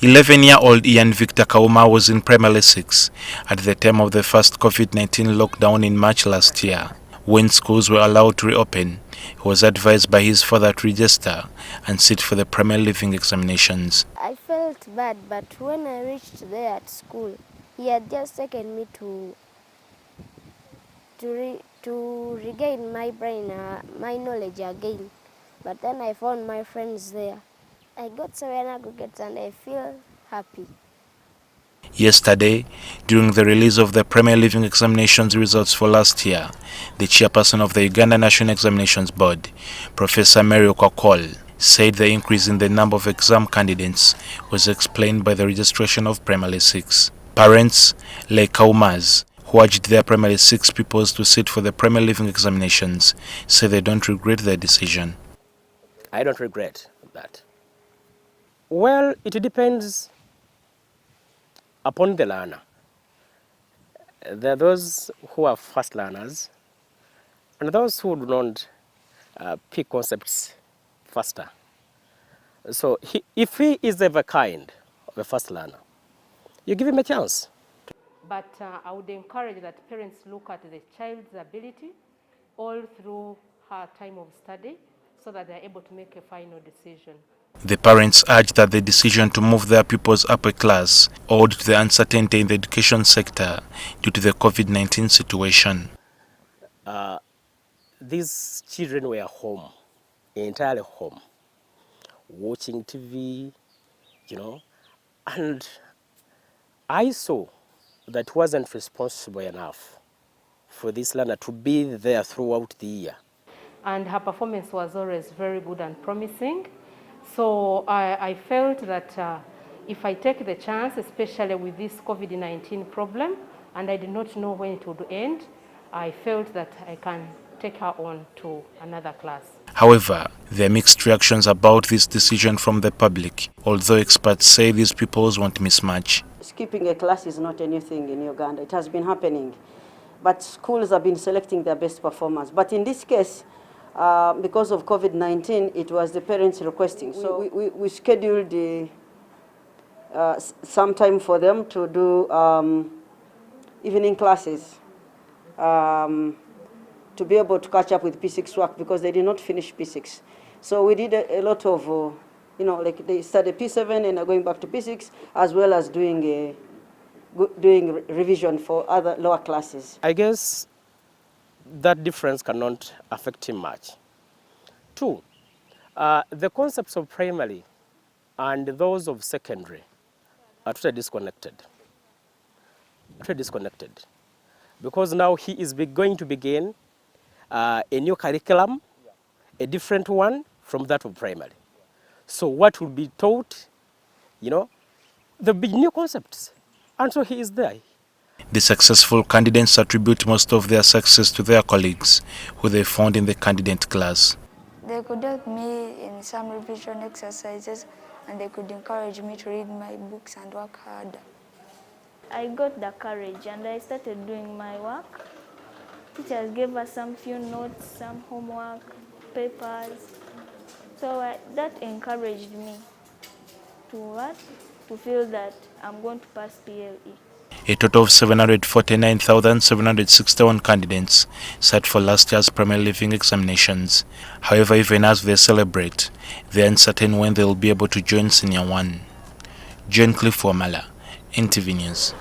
11-year-old Ian Victor Kauma was in primary 6 at the time of the first COVID-19 lockdown in March last year. When schools were allowed to reopen, he was advised by his father to register and sit for the primary leaving examinations. I felt bad, but when I reached there at school, he had just taken me to regain my brain, my knowledge again. But then I found my friends there. I got 7 aggregates and I feel happy. Yesterday, during the release of the primary leaving examinations results for last year, the chairperson of the Uganda National Examinations Board, Professor Mary Okwakol, said the increase in the number of exam candidates was explained by the registration of primary 6. Parents, like Kaumas, who urged their primary 6 pupils to sit for the primary leaving examinations, say they don't regret their decision. I don't regret that. Well, it depends upon the learner. There are those who are fast learners and those who do not pick concepts faster. So if he is of a kind of a fast learner, you give him a chance. But I would encourage that parents look at the child's ability all through her time of study so that they're able to make a final decision. The parents urge that the decision to move their pupils up a class owed to the uncertainty in the education sector due to the COVID-19 situation. These children were home, entirely home, watching TV, and I saw that wasn't responsible enough for this learner to be there throughout the year. And her performance was always very good and promising. So I felt that if I take the chance, especially with this COVID-19 problem, and I did not know when it would end, I felt that I can take her on to another class. However, there are mixed reactions about this decision from the public, although experts say these pupils won't miss much. Skipping a class is not a new thing in Uganda. It has been happening. But schools have been selecting their best performers. But in this case, because of COVID-19, it was the parents requesting. So we scheduled some time for them to do evening classes to be able to catch up with P6 work because they did not finish P6. So we did a lot of, like they started P7 and are going back to P6, as well as doing revision for other lower classes. I guess that difference cannot affect him much. 2, the concepts of primary and those of secondary are totally disconnected. Because now he is going to begin a new curriculum, a different one from that of primary. So what will be taught, there'll be new concepts. And so he is there. The successful candidates attribute most of their success to their colleagues, who they found in the candidate class. They could help me in some revision exercises, and they could encourage me to read my books and work hard. I got the courage and I started doing my work. Teachers gave us some few notes, some homework, papers. So that encouraged me to feel that I'm going to pass PLE. A total of 749,761 candidates sat for last year's primary leaving examinations. However, even as they celebrate, they are uncertain when they will be able to join Senior 1. JOHN CLIFF WAMALA, NTV News.